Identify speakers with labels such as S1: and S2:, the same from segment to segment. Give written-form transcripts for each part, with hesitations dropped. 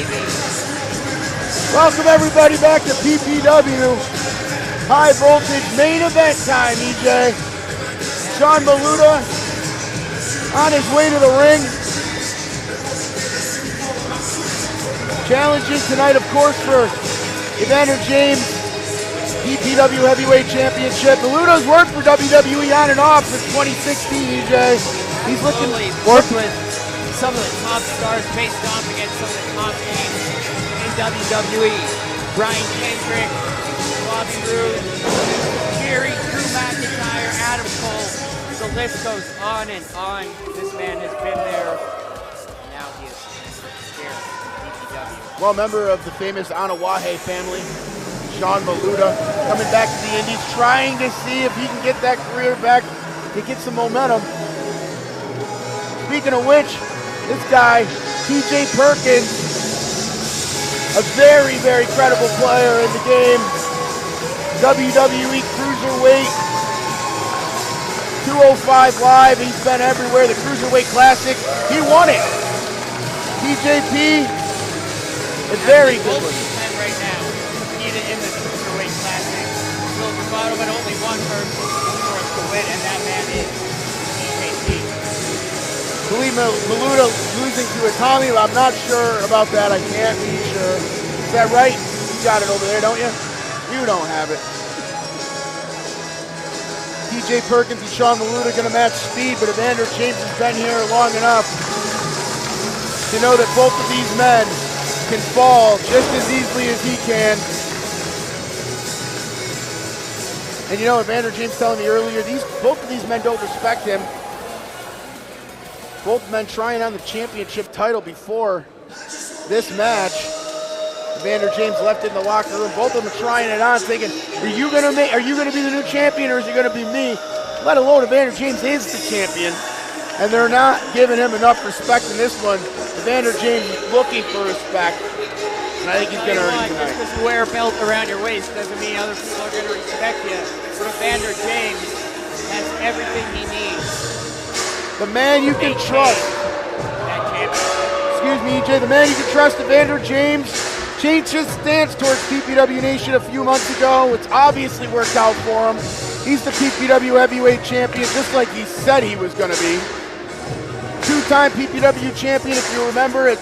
S1: baby.
S2: Welcome everybody back to PPW High Voltage Main Event time, EJ. Sean Maluta on his way to the ring. Challenges tonight, of course, for Evander James, PPW Heavyweight Championship. Maluta's worked for WWE on and off since 2016, EJ. He's looking
S1: worked with some of the top stars, faced off against some of the top names in WWE. Brian Kendrick, Bobby Roode, Jerry, Drew McIntyre, Adam Cole. The list goes on and on. This man has been there. And now he is here at PPW.
S2: Well, member of the famous Anawahe family, Sean Maluta, coming back to the Indies, trying to see if he can get that career back to get some momentum. Speaking of which, this guy, TJ Perkins, a very, very credible player in the game. WWE Cruiserweight, 205 Live, he's been everywhere. The Cruiserweight Classic, he won it. TJP, a very good one.
S1: Right now, competed in the Cruiserweight Classic. Silver bottle, but only one person for us to win, and that man is TJP.
S2: Believe Maluta losing to Itami, I'm not sure about that. I can't be sure. Is that right? You got it over there, don't you? You don't have it. TJ Perkins and Sean Maluta going to match speed, but Evander James has been here long enough to know that both of these men can fall just as easily as he can. And you know, Evander James telling me earlier, both of these men don't respect him. Both men trying on the championship title before this match. Evander James left in the locker room. Both of them are trying it on, thinking, are you gonna be the new champion, or is it gonna be me? Let alone Evander James is the champion, and they're not giving him enough respect in this one. Evander James is looking for respect, and I think he's gonna earn it tonight.
S1: Just because you wear a belt around your waist doesn't mean other people are gonna respect you. But Evander James has everything he needs.
S2: The man you can trust. Excuse me, EJ. The man you can trust, Evander James, changed his stance towards PPW Nation a few months ago. It's obviously worked out for him. He's the PPW Heavyweight Champion, just like he said he was going to be. Two-time PPW Champion, if you remember it.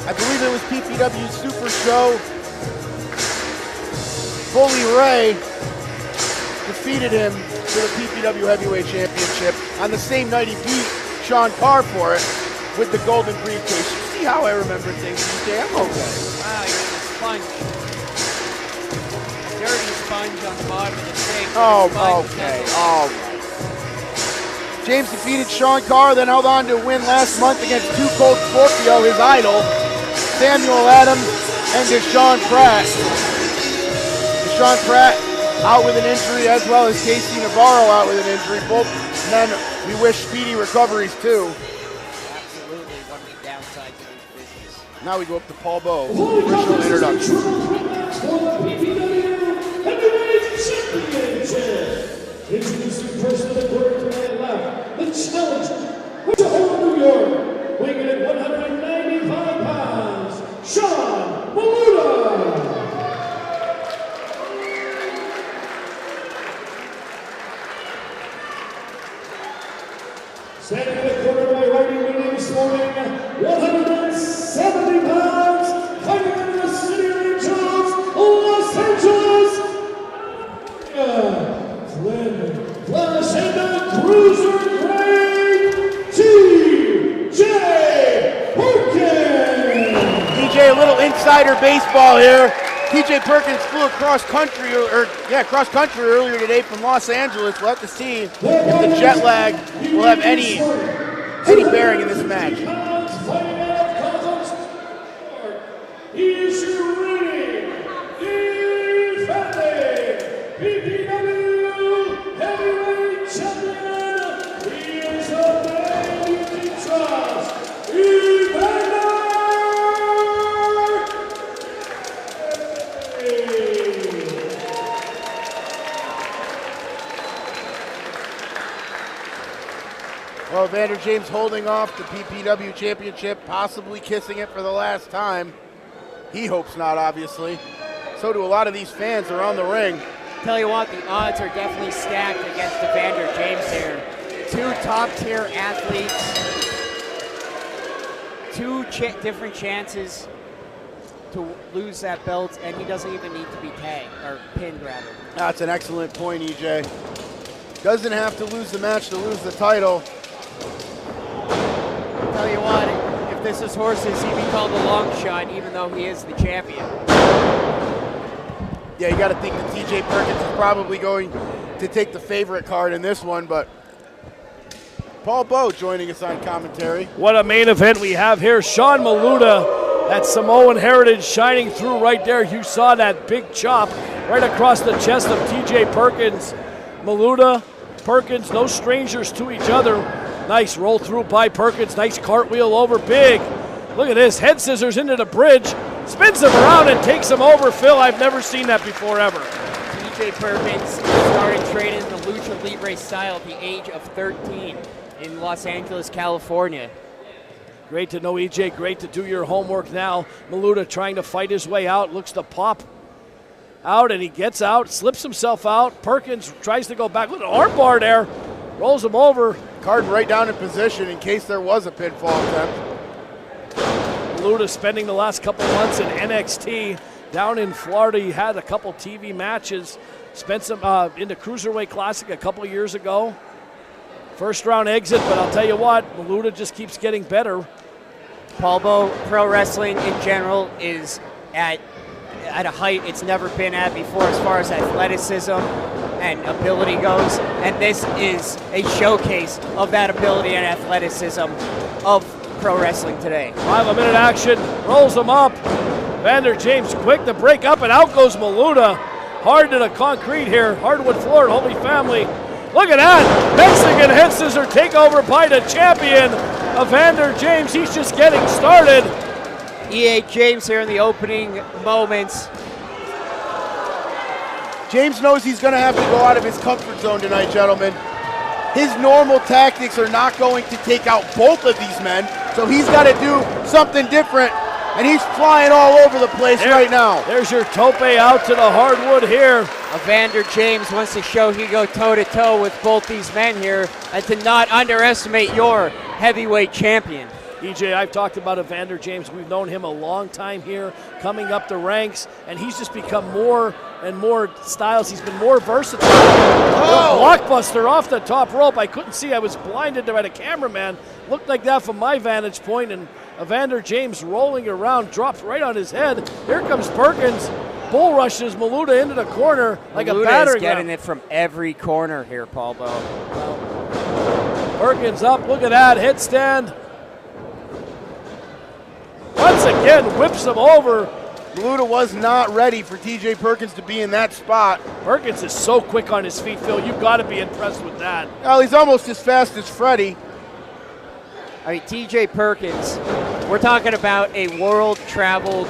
S2: I believe it was PPW Super Show. Bully Ray defeated him for the PPW Heavyweight Championship on the same night he beat Sean Carr for it with the golden briefcase. You see how I remember things, DJ? I'm okay.
S1: Wow, you're a sponge. A dirty sponge on the bottom of the sink.
S2: Oh, okay. All right. James defeated Sean Carr, then held on to a win last month against Too Cold Scorpio, his idol, Samuel Adams, and Deshaun Pratt. Deshaun Pratt out with an injury, as well as Casey Navarro out with an injury. Both men, we wish speedy recoveries too.
S1: Absolutely, one of the downsides of this business.
S2: Now we go up to Paul Bowe, official introduction.
S3: Introducing first to the quarter to my left, the challenger, with the whole New York, weighing in at 195 pounds, Sean Maluta. Standing in the corner of my right wing this morning, 170 pounds, fighting in the city of Angels, Los Angeles. Flash and the Cruiserweight, TJ Perkins.
S2: DJ, a little insider baseball here. TJ Perkins flew cross country earlier today from Los Angeles. We'll have to see if the jet lag will have any bearing in this match.
S3: He is your reigning, defending PPW Heavyweight Champion. He is a man you can trust, Evander.
S2: Well, Evander James holding off the PPW Championship, possibly kissing it for the last time. He hopes not, obviously. So do a lot of these fans around the ring.
S1: Tell you what, the odds are definitely stacked against Evander James here. Two top-tier athletes, two different chances to lose that belt, and he doesn't even need to be tagged, or pinned rather.
S2: That's an excellent point, EJ. Doesn't have to lose the match to lose the title.
S1: Tell you what, if this is horses, he'd be called a long shot, even though he is the champion.
S2: Yeah, you got to think that TJ Perkins is probably going to take the favorite card in this one, but Paul Bowe joining us on commentary.
S4: What a main event we have here. Sean Maluta, that Samoan heritage shining through right there. You saw that big chop right across the chest of TJ Perkins. Maluta, Perkins, no strangers to each other. Nice roll through by Perkins. Nice cartwheel over big. Look at this, head scissors into the bridge. Spins him around and takes him over. Phil, I've never seen that before ever.
S1: TJ Perkins started training the Lucha Libre style at the age of 13 in Los Angeles, California.
S4: Great to know, EJ. Great to do your homework now. Maluta trying to fight his way out. Looks to pop out, and he gets out, slips himself out. Perkins tries to go back. Look at an arm bar there. Rolls him over.
S2: Card right down in position in case there was a pinfall attempt.
S4: Maluta spending the last couple months in NXT down in Florida. He had a couple TV matches. Spent some in the Cruiserweight Classic a couple years ago. First round exit, but I'll tell you what, Maluta just keeps getting better.
S1: Paul Bowe, pro wrestling in general is at a height it's never been at before as far as athleticism and ability goes, and this is a showcase of that ability and athleticism of pro wrestling today.
S4: 5 minute action, rolls him up. Evander James quick to break up, and out goes Maluta. Hard to the concrete here, hardwood floor at Holy Family. Look at that, Mexican head scissor takeover by the champion, Evander James. He's just getting started.
S1: E.A. James here in the opening moments.
S2: James knows he's going to have to go out of his comfort zone tonight, gentlemen. His normal tactics are not going to take out both of these men, so he's got to do something different, and he's flying all over the place right now.
S4: There's your tope out to the hardwood here.
S1: Evander James wants to show he go toe-to-toe with both these men here, and to not underestimate your heavyweight champion.
S4: EJ, I've talked about Evander James. We've known him a long time here, coming up the ranks, and he's just become more and more styles. He's been more versatile. Oh. Blockbuster off the top rope. I couldn't see. I was blinded by the cameraman. Looked like that from my vantage point, and Evander James rolling around, drops right on his head. Here comes Perkins. Bull rushes Maluta into the corner like
S1: Maluta
S4: a battering
S1: is getting
S4: ram.
S1: it from every corner here, Paul Bowe.
S4: Perkins up. Look at that. Headstand. Once again, whips him over.
S2: Maluta was not ready for TJ Perkins to be in that spot.
S4: Perkins is so quick on his feet, Phil. You've got to be impressed with that.
S2: Well, he's almost as fast as Freddie.
S1: I mean, TJ Perkins, we're talking about a world-traveled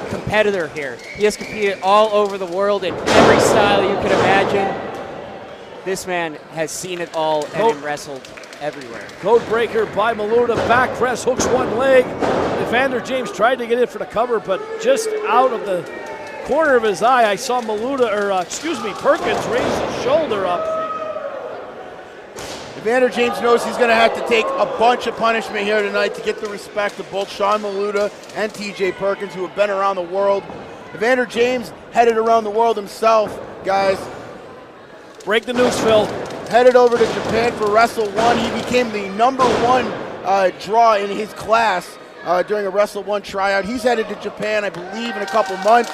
S1: competitor here. He has competed all over the world in every style you could imagine. This man has seen it all and wrestled everywhere.
S4: Code breaker by Maluta, back press, hooks one leg. Evander James tried to get in for the cover, but just out of the corner of his eye, I saw Perkins raise his shoulder up.
S2: Evander James knows he's going to have to take a bunch of punishment here tonight to get the respect of both Sean Maluta and TJ Perkins, who have been around the world. Evander James headed around the world himself, guys.
S4: Break the news, Phil.
S2: Headed over to Japan for Wrestle 1. He became the #1 draw in his class during a Wrestle 1 tryout. He's headed to Japan, I believe, in a couple months.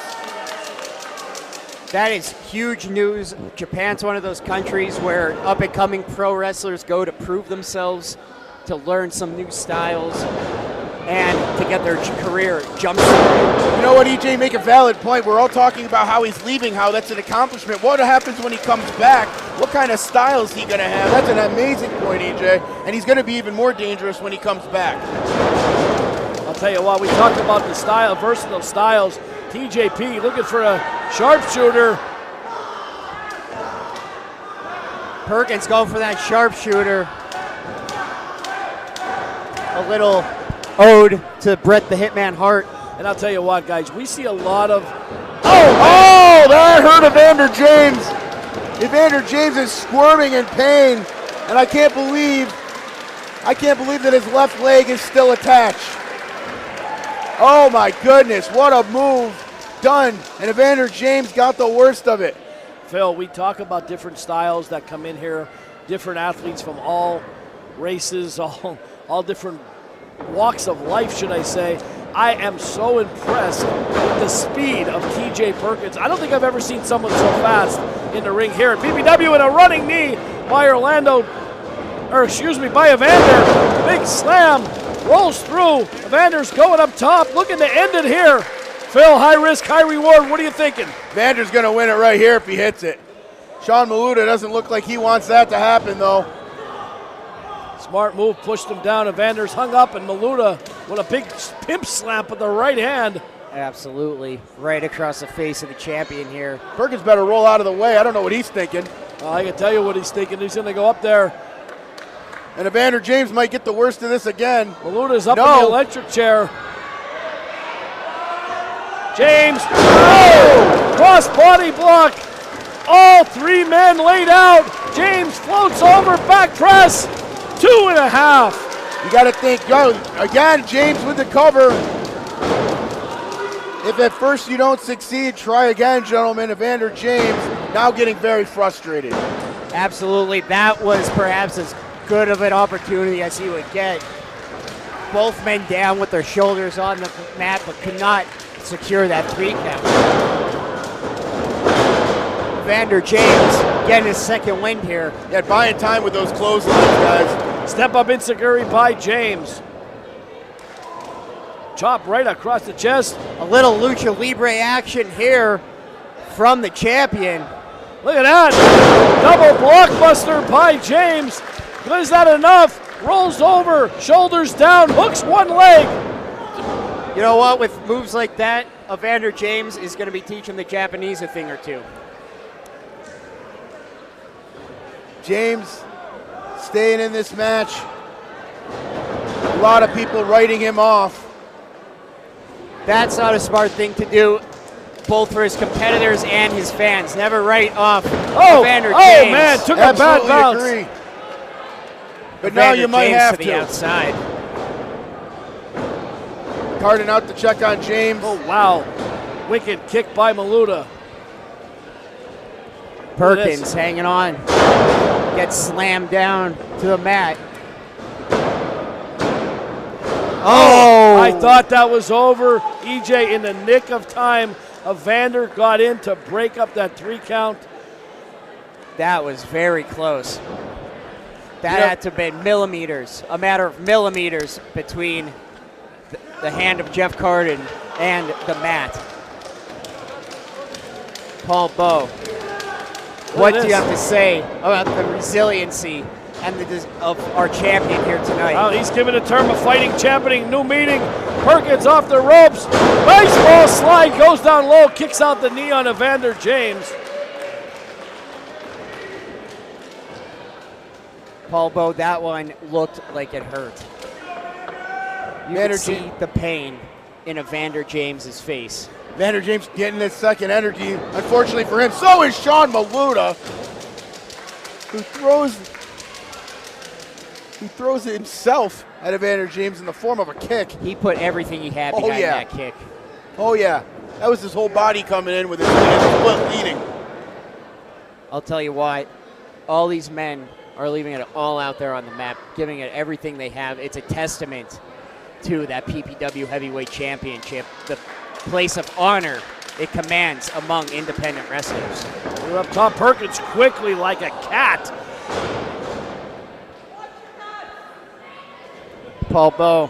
S1: That is huge news. Japan's one of those countries where up-and-coming pro wrestlers go to prove themselves, to learn some new styles, and to get their career jump-started.
S2: You know what, EJ, make a valid point. We're all talking about how he's leaving, how that's an accomplishment. What happens when he comes back? What kind of style is he going to have? That's an amazing point, EJ, and he's going to be even more dangerous when he comes back.
S4: I'll tell you what, we talked about the style, versatile styles. TJP looking for a sharpshooter.
S1: Perkins going for that sharpshooter. A little ode to Bret the Hitman Hart.
S4: And I'll tell you what, guys, we see a lot of.
S2: Oh, that hurt Evander James. Evander James is squirming in pain, and I can't believe that his left leg is still attached. Oh my goodness, what a move done, and Evander James got the worst of it.
S4: Phil, we talk about different styles that come in here, different athletes from all races, all different walks of life, should I say. I am so impressed with the speed of TJ Perkins. I don't think I've ever seen someone so fast in the ring here at PPW, and a running knee by by Evander. Big slam, rolls through. Evander's going up top, looking to end it here. Phil, high risk, high reward. What are you thinking?
S2: Evander's going to win it right here if he hits it. Sean Maluta doesn't look like he wants that to happen, though.
S4: Smart move, pushed him down. Evander's hung up, and Maluta with a big pimp slap with the right hand.
S1: Absolutely. Right across the face of the champion here.
S2: Perkins better roll out of the way. I don't know what he's thinking.
S4: I can tell you what he's thinking. He's going to go up there.
S2: And Evander James might get the worst of this again.
S4: Maluta's up in the electric chair. James, cross body block. All three men laid out. James floats over, back press. 2.5.
S2: You got to think, again, James with the cover. If at first you don't succeed, try again, gentlemen. Evander James now getting very frustrated.
S1: Absolutely. That was perhaps as good of an opportunity as he would get. Both men down with their shoulders on the mat, but could not secure that 3 count. Evander James getting his second win here.
S2: Yeah, buying time with those clotheslines, guys.
S4: Step up enziguri by James. Chop right across the chest.
S1: A little lucha libre action here from the champion.
S4: Look at that. Double blockbuster by James. Is that enough? Rolls over, shoulders down, hooks one leg.
S1: You know what? With moves like that, Evander James is going to be teaching the Japanese a thing or two.
S2: James staying in this match. A lot of people writing him off.
S1: That's not a smart thing to do, both for his competitors and his fans. Never write off Evander James.
S4: Oh man, took a bad bounce.
S2: Agree. But
S1: Evander
S2: now you might
S1: James
S2: have
S1: to the outside.
S2: Carden out to check on James.
S4: Oh wow, wicked kick by Maluta.
S1: Perkins hanging on, gets slammed down to the mat.
S4: Oh! I thought that was over. EJ in the nick of time. Evander got in to break up that 3 count.
S1: That was very close. That had to have been millimeters, a matter of millimeters between the hand of Jeff Carden and the mat. Paul Bowe, what do you have to say about the resiliency and of our champion here tonight?
S4: Well, he's given a term of fighting championing, new meeting. Perkins off the ropes. Baseball slide, goes down low, kicks out the knee on Evander James.
S1: Paul Bowe, that one looked like it hurt. You could see the pain in Evander James's face.
S2: Evander James getting his second energy. Unfortunately for him, so is Sean Maluta, who throws it himself at Evander James in the form of a kick.
S1: He put everything he had behind that kick.
S2: Oh yeah, that was his whole body coming in with his split leading.
S1: I'll tell you what, all these men are leaving it all out there on the map, giving it everything they have. It's a testament to that PPW Heavyweight Championship, the place of honor it commands among independent wrestlers.
S4: We're up top, Perkins quickly like a cat.
S1: Paul Bowe.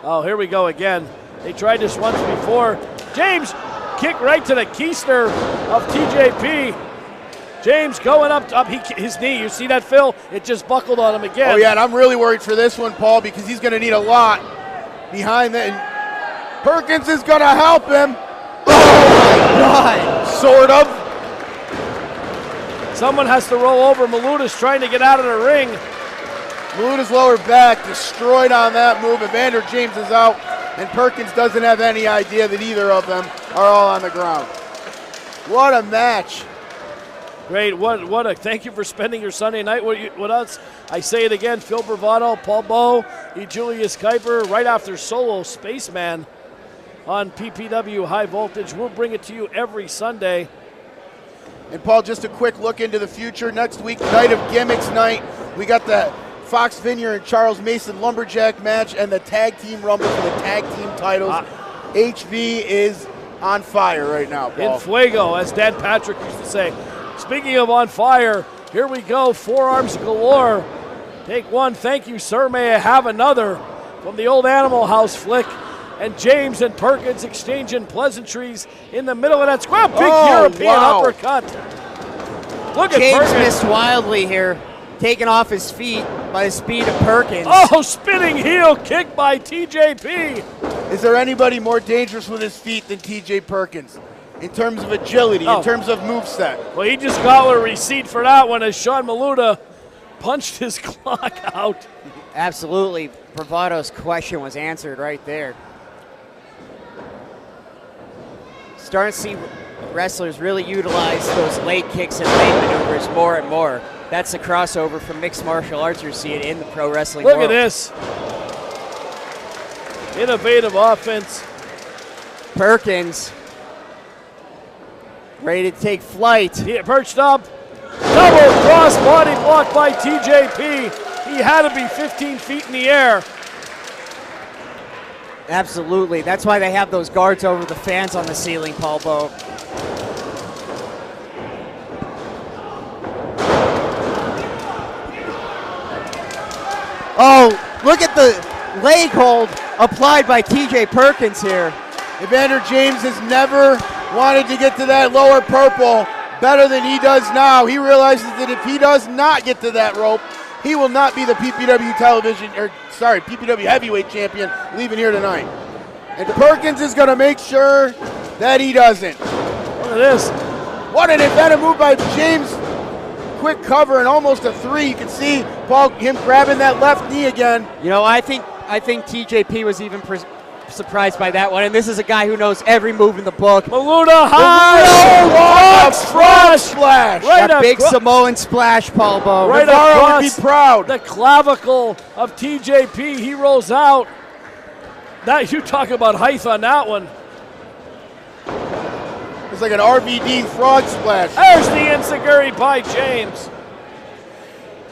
S4: Oh, here we go again. They tried this once before. James, kick right to the keister of TJP. James going up his knee. You see that, Phil? It just buckled on him again.
S2: Oh yeah, and I'm really worried for this one, Paul, because he's going to need a lot behind that. And Perkins is going to help him. Oh my God. Sort of.
S4: Someone has to roll over. Maluta's trying to get out of the ring.
S2: Maluta's lower back destroyed on that move. Evander James is out. and Perkins doesn't have any idea that either of them are all on the ground. What a match.
S4: Great, what a, thank you for spending your Sunday night with us. I say it again, Phil Bravado, Paul Bowe, Julius Kuiper, right after Solo Spaceman on PPW High Voltage. We'll bring it to you every Sunday.
S2: And Paul, just a quick look into the future. Next week, Night of Gimmicks night. We got the Fox Vineyard and Charles Mason Lumberjack match and the Tag Team Rumble for the Tag Team titles. HV is on fire right now, Paul.
S4: In fuego, as Dan Patrick used to say. Speaking of on fire, here we go, forearms galore. Take one, thank you, sir, may I have another, from the old Animal House flick. And James and Perkins exchanging pleasantries in the middle of that square. Big European uppercut. Look at
S1: James
S4: Perkins.
S1: missed wildly here, taken off his feet by the speed of Perkins.
S4: Oh, spinning heel kick by TJP.
S2: Is there anybody more dangerous with his feet than TJ Perkins? In terms of agility, in terms of moveset.
S4: Well, he just got a receipt for that one as Sean Maluta punched his clock out.
S1: Absolutely. Bravado's question was answered right there. Starting to see wrestlers really utilize those late kicks and late maneuvers more and more. That's the crossover from mixed martial arts. You see it in the pro wrestling world.
S4: Look at this. Innovative offense.
S1: Perkins ready to take flight.
S4: He perched up. Double cross body block by TJP. He had to be 15 feet in the air.
S1: Absolutely. That's why they have those guards over the fans on the ceiling, Paul Bowe. Oh, look at the leg hold applied by TJ Perkins here.
S2: Evander James has never wanted to get to that lower purple better than he does now. He realizes that if he does not get to that rope, he will not be the PPW PPW Heavyweight Champion leaving here tonight. And Perkins is going to make sure that he doesn't.
S4: Look at this.
S2: What an inventive move by James. Quick cover and almost a 3. You can see Paul, him grabbing that left knee again.
S1: You know, I think TJP was even surprised by that one, and this is a guy who knows every move in the book.
S4: Maluta high,
S2: frog splash.
S4: Right,
S1: that big Samoan splash, Paul Bowe.
S4: Right
S2: Navarro would be
S4: across
S2: proud.
S4: the clavicle of TJP. He rolls out. That, you talk about height on that one.
S2: It's like an RVD frog splash.
S4: There's the enziguri by James.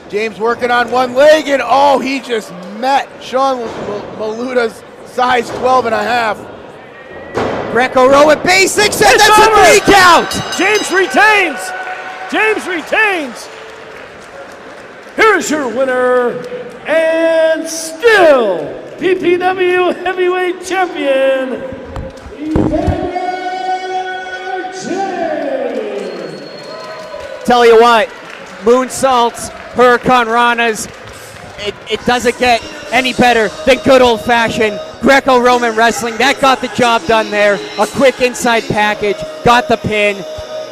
S2: James working on one leg, and oh, he just met Sean Maluta's size 12 and a half.
S1: Greco-Roman basics, and that's
S4: over.
S1: a 3 count.
S4: James retains. James retains. Here's your winner, and still PPW Heavyweight Champion,
S3: Evander James.
S1: Tell you what, moonsaults, hurricane ranas, it doesn't get any better than good old-fashioned Greco-Roman wrestling. That got the job done there. A quick inside package, got the pin,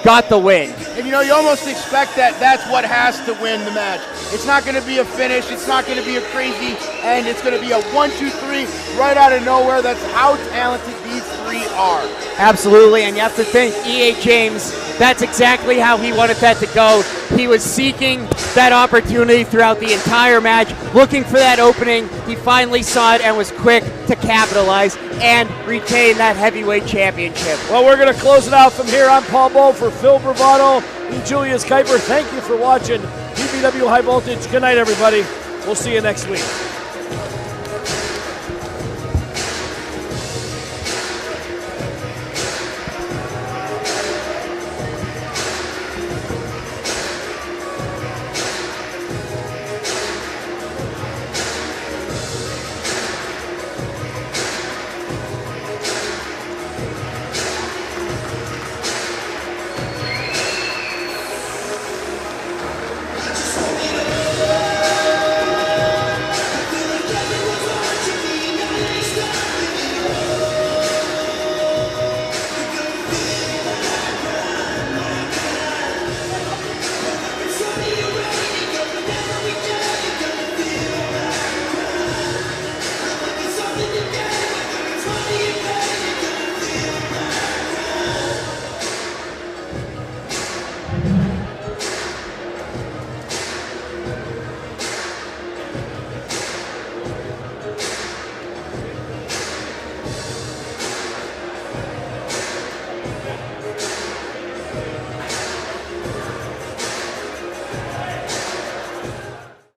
S1: got the win.
S2: And you know, you almost expect that that's what has to win the match. It's not going to be a finish. It's not going to be a crazy end. It's going to be a 1, 2, 3 right out of nowhere. That's how talented these 3 are.
S1: Absolutely, and you have to think, E.A. James, that's exactly how he wanted that to go. He was seeking that opportunity throughout the entire match, looking for that opening. He finally saw it and was quick to capitalize and retain that heavyweight championship.
S4: Well, we're going to close it out from here. I'm Paul Bowe for Phil Bravado and Julius Kuiper. Thank you for watching PPW High Voltage. Good night, everybody. We'll see you next week.